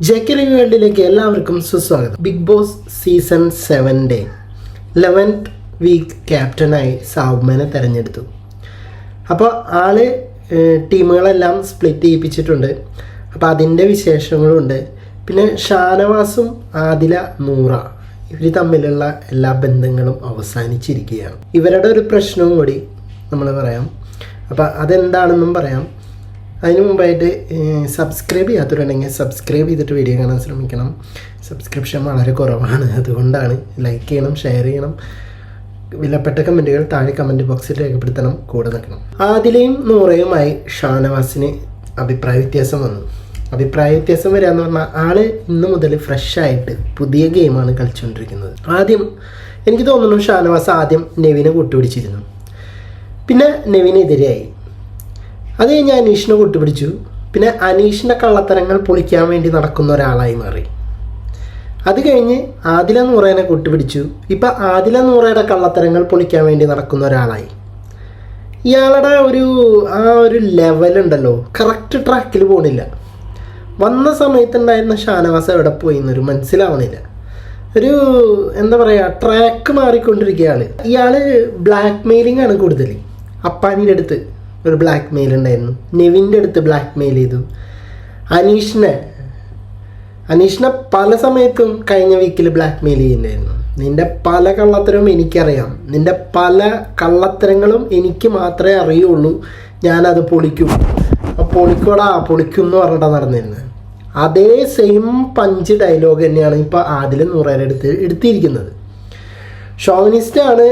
JK വേൾഡിലേക്ക് എല്ലാവർക്കും സുസ്വാഗതം. Big boss season 7 11th week ക്യാപ്റ്റനായി സാബുമാനെ തിരഞ്ഞെടുത്തു. അപ്പോൾ ആള് ടീമുകളെല്ലാം സ്പ്ലിറ്റ് ചെയ്യിപ്പിച്ചിട്ടുണ്ട്. അപ്പോൾ അതിൻ്റെ വിശേഷങ്ങളുണ്ട്. പിന്നെ ഷാനവാസും ആദില നൂറ ഇവർ തമ്മിലുള്ള എല്ലാ ബന്ധങ്ങളും അവസാനിച്ചിരിക്കുകയാണ്. ഇവരുടെ ഒരു പ്രശ്നവും കൂടി നമ്മൾ പറയാം. അപ്പോൾ അതെന്താണെന്നും പറയാം. അതിന് മുമ്പായിട്ട് സബ്സ്ക്രൈബ് ചെയ്യാത്തവരുണ്ടെങ്കിൽ സബ്സ്ക്രൈബ് ചെയ്തിട്ട് വീഡിയോ കാണാൻ ശ്രമിക്കണം. സബ്സ്ക്രിപ്ഷൻ വളരെ കുറവാണ്, അതുകൊണ്ടാണ്. ലൈക്ക് ചെയ്യണം, ഷെയർ ചെയ്യണം. വിലപ്പെട്ട കമൻറ്റുകൾ താഴെ കമൻറ്റ് ബോക്സിൽ രേഖപ്പെടുത്തണം. കൂടെ നിൽക്കണം. ആദിലയും നൂറയുമായി ഷാനവാസിന് അഭിപ്രായ വ്യത്യാസം വന്നു. അഭിപ്രായ വ്യത്യാസം വരികയെന്ന് പറഞ്ഞാൽ ആള് ഇന്ന് മുതൽ ഫ്രഷായിട്ട് പുതിയ ഗെയിമാണ് കളിച്ചുകൊണ്ടിരിക്കുന്നത്. ആദ്യം എനിക്ക് തോന്നുന്നു ഷാനവാസ് ആദ്യം നെവിനെ കൂട്ടുപിടിച്ചിരുന്നു. പിന്നെ നെവിനെതിരെയായി. അത് കഴിഞ്ഞ് അനീഷിനെ കൂട്ടുപിടിച്ചു. പിന്നെ അനീഷിൻ്റെ കള്ളത്തരങ്ങൾ പൊളിക്കാൻ വേണ്ടി നടക്കുന്ന ഒരാളായി മാറി. അത് കഴിഞ്ഞ് ആദില നൂറേനെ കൂട്ടുപിടിച്ചു. ഇപ്പം ആദില നൂറയുടെ കള്ളത്തരങ്ങൾ പൊളിക്കാൻ വേണ്ടി നടക്കുന്ന ഒരാളായി. ഇയാളുടെ ഒരു ലെവലുണ്ടല്ലോ, കറക്റ്റ് ട്രാക്കിൽ പോകണില്ല. വന്ന സമയത്തുണ്ടായിരുന്ന ഷാനവാസ് എവിടെ പോയി എന്നൊരു മനസ്സിലാവണില്ല. എന്താ പറയുക, ട്രാക്ക് മാറിക്കൊണ്ടിരിക്കുകയാണ്. ഇയാൾ ബ്ലാക്ക് മെയിലിംഗ് ആണ് കൂടുതൽ. അപ്പാനിയുടെ അടുത്ത് ഒരു ബ്ലാക്ക് മെയിൽ ഉണ്ടായിരുന്നു. നെവിൻ്റെ അടുത്ത് ബ്ലാക്ക് മെയിൽ ചെയ്തു. അനീഷിനെ പല സമയത്തും കഴിഞ്ഞ വീക്കിൽ ബ്ലാക്ക് മെയിൽ ചെയ്യുന്നുണ്ടായിരുന്നു. നിൻ്റെ പല കള്ളത്തരവും എനിക്കറിയാം, നിൻ്റെ പല കള്ളത്തരങ്ങളും എനിക്ക് മാത്രമേ അറിയുള്ളൂ, ഞാനത് പൊളിക്കും എന്ന് പറഞ്ഞിട്ടാണ് നടന്നിരുന്നത്. അതേ സെയിം പഞ്ച് ഡയലോഗ് തന്നെയാണ് ഇപ്പോൾ ആദില നൂറേരെ എടുത്തിരിക്കുന്നത്. ഷോവിനിസ്റ്റാണ്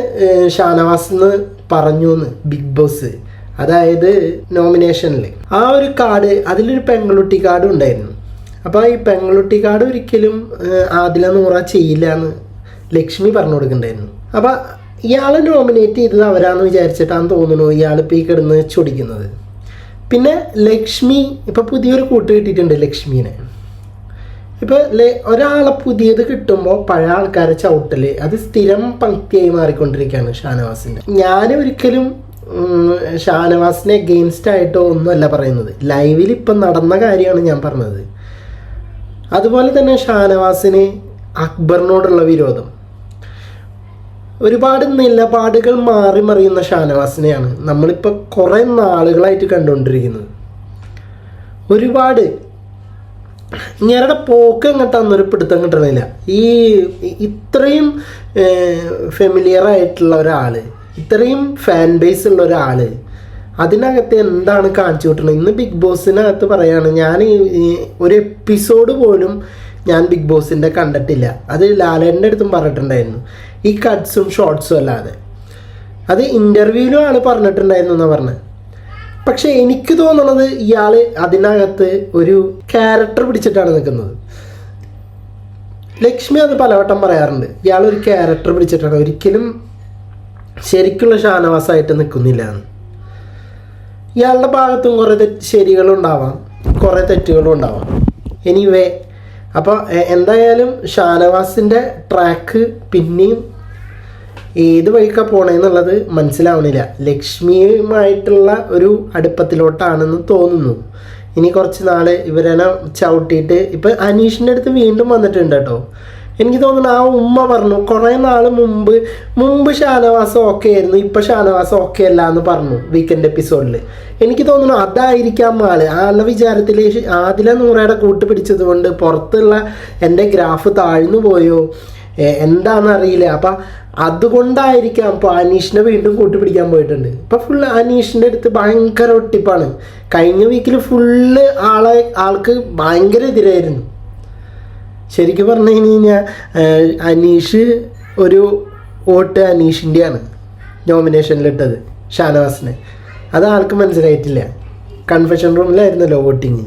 ഷാനവാസ് എന്ന് പറഞ്ഞു എന്ന് ബിഗ് ബോസ്, അതായത് നോമിനേഷനിൽ ആ ഒരു കാർഡ്, അതിലൊരു പെങ്ങളുട്ടി കാർഡ് ഉണ്ടായിരുന്നു. അപ്പോൾ ഈ പെങ്ങളുട്ടി കാർഡ് ഒരിക്കലും ആദില നൂറ ചെയ്യില്ല എന്ന് ലക്ഷ്മി പറഞ്ഞു കൊടുക്കണ്ടായിരുന്നു. അപ്പോൾ ഇയാളെ നോമിനേറ്റ് ചെയ്തത് അവരാണെന്ന് വിചാരിച്ചിട്ടാണ് തോന്നുന്നു ഇയാളിപ്പോൾ ഈ കിടന്ന് ചൊടിക്കുന്നത്. പിന്നെ ലക്ഷ്മി ഇപ്പോൾ പുതിയൊരു കൂട്ട് കിട്ടിയിട്ടുണ്ട് ലക്ഷ്മീനെ. ഇപ്പോൾ ഒരാളെ പുതിയത് കിട്ടുമ്പോൾ പഴയ ആൾക്കാരെ ചവിട്ടൽ അത് സ്ഥിരം പങ്ക്തിയായി മാറിക്കൊണ്ടിരിക്കുകയാണ് ഷാനവാസിൻ്റെ. ഞാൻ ഒരിക്കലും ഷാനവാസിനെ എഗെയിൻസ്റ്റ് ആയിട്ടോ ഒന്നുമല്ല പറയുന്നത്, ലൈവിൽ ഇപ്പം നടന്ന കാര്യമാണ് ഞാൻ പറഞ്ഞത്. അതുപോലെ തന്നെ ഷാനവാസിന് അക്ബറിനോടുള്ള വിരോധം, ഒരുപാട് നിലപാടുകൾ മാറി മറിയുന്ന ഷാനവാസിനെയാണ് നമ്മളിപ്പോൾ കുറേ നാളുകളായിട്ട് കണ്ടുകൊണ്ടിരിക്കുന്നത്. ഒരുപാട് ഇങ്ങരുടെ പോക്ക് എങ്ങോട്ടാന്നൊരു പിടുത്തം കിട്ടണില്ല. ഇത്രയും ഫെമിലിയർ ആയിട്ടുള്ള ഒരാൾ, ഇത്രയും ഫാൻ ബേസ് ഉള്ള ഒരാൾ, അതിനകത്ത് എന്താണ് കാണിച്ചു കിട്ടുന്നത്? ഇന്ന് ബിഗ് ബോസിനകത്ത് പറയാണ്, ഞാൻ ഒരു എപ്പിസോഡ് പോലും ഞാൻ ബിഗ് ബോസിൻ്റെ കണ്ടിട്ടില്ല. അത് ലാലേട്ടൻ്റെ അടുത്തും പറഞ്ഞിട്ടുണ്ടായിരുന്നു, ഈ കട്ട്സും ഷോർട്സും അല്ലാതെ. അത് ഇൻ്റർവ്യൂവിലും ആൾ പറഞ്ഞിട്ടുണ്ടായിരുന്നു എന്നാണ് പറഞ്ഞത്. പക്ഷെ എനിക്ക് തോന്നുന്നത് ഇയാൾ അതിനകത്ത് ഒരു ക്യാരക്ടർ പിടിച്ചിട്ടാണ് നിൽക്കുന്നത്. ലക്ഷ്മി അത് പലവട്ടം പറയാറുണ്ട്, ഇയാളൊരു ക്യാരക്ടർ പിടിച്ചിട്ടാണ്, ഒരിക്കലും ശരിക്കുള്ള ഷാനവാസായിട്ട് നിൽക്കുന്നില്ല എന്ന്. ഇയാളുടെ ഭാഗത്തും കുറേ ശരികളുണ്ടാവാം, കുറേ തെറ്റുകളും ഉണ്ടാവാം. എനിവേ, അപ്പോൾ എന്തായാലും ഷാനവാസിൻ്റെ ട്രാക്ക് പിന്നെയും ഏത് വഴിക്കാണ് പോണേന്നുള്ളത് മനസ്സിലാവണില്ല. ലക്ഷ്മിയുമായിട്ടുള്ള ഒരു അടുപ്പത്തിലോട്ടാണെന്ന് തോന്നുന്നു. ഇനി കുറച്ച് നാൾ ഇവരെന്നെ ചവിട്ടിയിട്ട് ഇപ്പം അനീഷിൻ്റെ അടുത്ത് വീണ്ടും വന്നിട്ടുണ്ട് കേട്ടോ. എനിക്ക് തോന്നുന്നു ആ ഉമ്മ പറഞ്ഞു കുറേ നാൾ മുമ്പ് ഷാനവാസ് ഓക്കെ ആയിരുന്നു, ഇപ്പം ഷാനവാസ് ഓക്കെ അല്ല എന്ന് പറഞ്ഞു വീക്കെൻഡ് എപ്പിസോഡിൽ. എനിക്ക് തോന്നുന്നു അതായിരിക്കാം ആളുടെ വിചാരത്തിൽ ആദില നൂറയുടെ കൂട്ട് പിടിച്ചത് കൊണ്ട് പുറത്തുള്ള എൻ്റെ ഗ്രാഫ് താഴ്ന്നു പോയോ എന്താണെന്നറിയില്ല. അപ്പം അതുകൊണ്ടായിരിക്കാം ഇപ്പോൾ അനീഷിനെ വീണ്ടും കൂട്ടുപിടിക്കാൻ പോയിട്ടുണ്ട്. ഇപ്പം ഫുള്ള് അനീഷിൻ്റെ അടുത്ത് ഭയങ്കര ഒട്ടിപ്പാണ്. കഴിഞ്ഞ വീക്കിൽ ഫുള്ള് ആൾക്ക് ഭയങ്കര എതിരായിരുന്നു. ശരിക്കും പറഞ്ഞു കഴിഞ്ഞാൽ അനീഷ് ഒരു വോട്ട് അനീഷിൻ്റെയാണ് നോമിനേഷനിലിട്ടത് ഷാനവാസിനെ. അത് ആൾക്ക് മനസ്സിലായിട്ടില്ല. കൺഫെഷൻ റൂമിലായിരുന്നല്ലോ വോട്ടിങ്.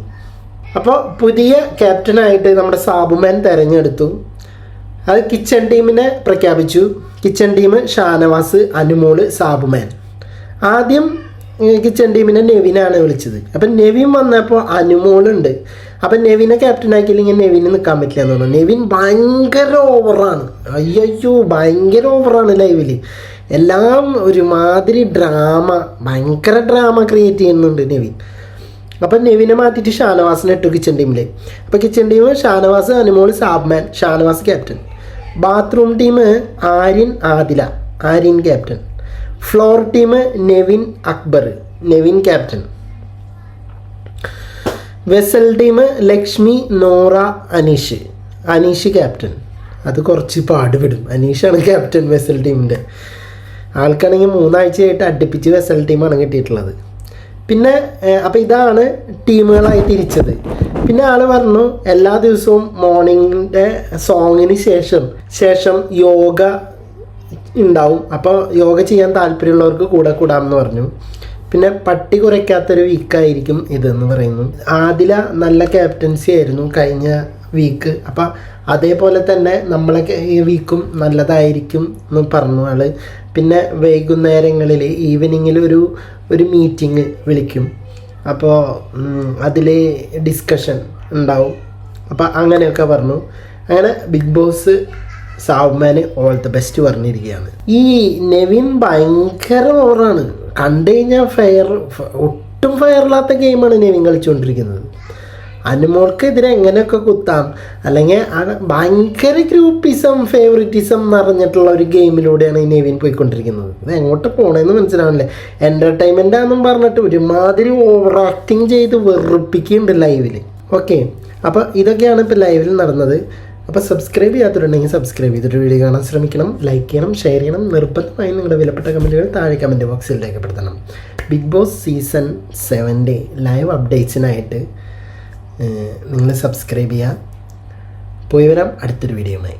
അപ്പോൾ പുതിയ ക്യാപ്റ്റനായിട്ട് നമ്മുടെ സാബുമാൻ തിരഞ്ഞെടുത്തു. അത് കിച്ചൺ ടീമിനെ പ്രഖ്യാപിച്ചു. Kitchen team Shanavas, Anumol, Sabumon. ആദ്യം കിച്ചൺ ടീമിനെ നെവിനാണ് വിളിച്ചത്. അപ്പം നെവിൻ വന്നപ്പോൾ അനുമോളുണ്ട്. അപ്പം നെവിനെ ക്യാപ്റ്റനാക്കിയില്ലെങ്കിൽ നെവിന് നിൽക്കാൻ പറ്റില്ല എന്ന് തോന്നുന്നു. നെവിൻ ഭയങ്കര ഓവറാണ്, ഭയങ്കര ഓവറാണ് ലൈവിൽ. എല്ലാം ഒരുമാതിരി ഭയങ്കര ഡ്രാമ ക്രിയേറ്റ് ചെയ്യുന്നുണ്ട് നെവിൻ. അപ്പം നെവിനെ മാറ്റിയിട്ട് ഷാനവാസിനെ ഇട്ടു കിച്ചൺ ടീമിൽ. അപ്പോൾ kitchen team Shanavas, Anumol, Sabman, Shanavas captain. Bathroom team Aryan, Adila, Aryan captain. Floor team Nevin, Akbar, Nevin captain. Vessel team Lakshmi, Nora, Aneesh, Aneesh captain. അത് കുറച്ച് പാടുപെടും. അനീഷാണ് ക്യാപ്റ്റൻ വെസൽ ടീമിൻ്റെ. ആൾക്കാണെങ്കിൽ 3 ആഴ്ചയായിട്ട് അടുപ്പിച്ച് വെസൽ ടീമാണ് കിട്ടിയിട്ടുള്ളത്. പിന്നെ അപ്പോൾ ഇതാണ് ടീമുകളായി തിരിച്ചത്. പിന്നെ ആൾ പറഞ്ഞു എല്ലാ ദിവസവും മോർണിംഗിൻ്റെ സോങ്ങിന് ശേഷം യോഗ ഉണ്ടാവും, അപ്പോൾ യോഗ ചെയ്യാൻ താല്പര്യമുള്ളവർക്ക് കൂടെ കൂടാമെന്ന് പറഞ്ഞു. പിന്നെ പട്ടി കുറയ്ക്കാത്തൊരു വീക്കായിരിക്കും ഇതെന്ന് പറയുന്നു. ആദില നല്ല ക്യാപ്റ്റൻസി ആയിരുന്നു കഴിഞ്ഞ വീക്ക്, അപ്പം അതേപോലെ തന്നെ നമ്മളെ ഈ വീക്കും നല്ലതായിരിക്കും എന്ന് പറഞ്ഞു ആൾ. പിന്നെ വൈകുന്നേരങ്ങളിൽ ഈവനിങ്ങിൽ ഒരു മീറ്റിംഗ് വിളിക്കും, അപ്പോൾ അതിൽ ഡിസ്കഷൻ ഉണ്ടാവും. അപ്പോൾ അങ്ങനെയൊക്കെ പറഞ്ഞു. അങ്ങനെ ബിഗ് ബോസ് സാവ്മാന് ഓൾ ദ ബെസ്റ്റ് പറഞ്ഞിരിക്കുകയാണ്. ഈ നെവിൻ ഭയങ്കര ഓവറാണ്. കണ്ടു കഴിഞ്ഞാൽ ഒട്ടും ഫെയറില്ലാത്ത ഗെയിമാണ് നെവിൻ കളിച്ചുകൊണ്ടിരിക്കുന്നത്. അനുമോൾക്കെതിരെ എങ്ങനെയൊക്കെ കുത്താം, അല്ലെങ്കിൽ ഭയങ്കര ഗ്രൂപ്പിസം, ഫേവറിറ്റിസം നിറഞ്ഞിട്ടുള്ള ഒരു ഗെയിമിലൂടെയാണ് ഈ നെവിൻ പോയിക്കൊണ്ടിരിക്കുന്നത്. ഇത് എങ്ങോട്ട് പോകണമെന്ന് മനസ്സിലാവില്ലേ. എൻ്റർടൈൻമെൻ്റ് ആണെന്നും പറഞ്ഞിട്ട് ഒരുമാതിരി ഓവർ ആക്ടിങ് ചെയ്ത് വെറുപ്പിക്കുന്നുണ്ട് ലൈവിൽ. ഓക്കെ, അപ്പോൾ ഇതൊക്കെയാണ് ഇപ്പോൾ ലൈവിൽ നടന്നത്. അപ്പോൾ സബ്സ്ക്രൈബ് ചെയ്യാത്തവരുണ്ടെങ്കിൽ സബ്സ്ക്രൈബ് ചെയ്തിട്ട് വീഡിയോ കാണാൻ ശ്രമിക്കണം, ലൈക്ക് ചെയ്യണം, ഷെയർ ചെയ്യണം. നിർബന്ധമായും നിങ്ങളുടെ വിലപ്പെട്ട കമൻറ്റുകൾ താഴെ കമൻറ്റ് ബോക്സിൽ രേഖപ്പെടുത്തണം. ബിഗ് ബോസ് സീസൺ 7 ലൈവ് അപ്ഡേറ്റ്സിനായിട്ട് നിങ്ങൾ സബ്സ്ക്രൈബ് ചെയ്യുക. പോയി വരാം അടുത്തൊരു വീഡിയോയുമായി.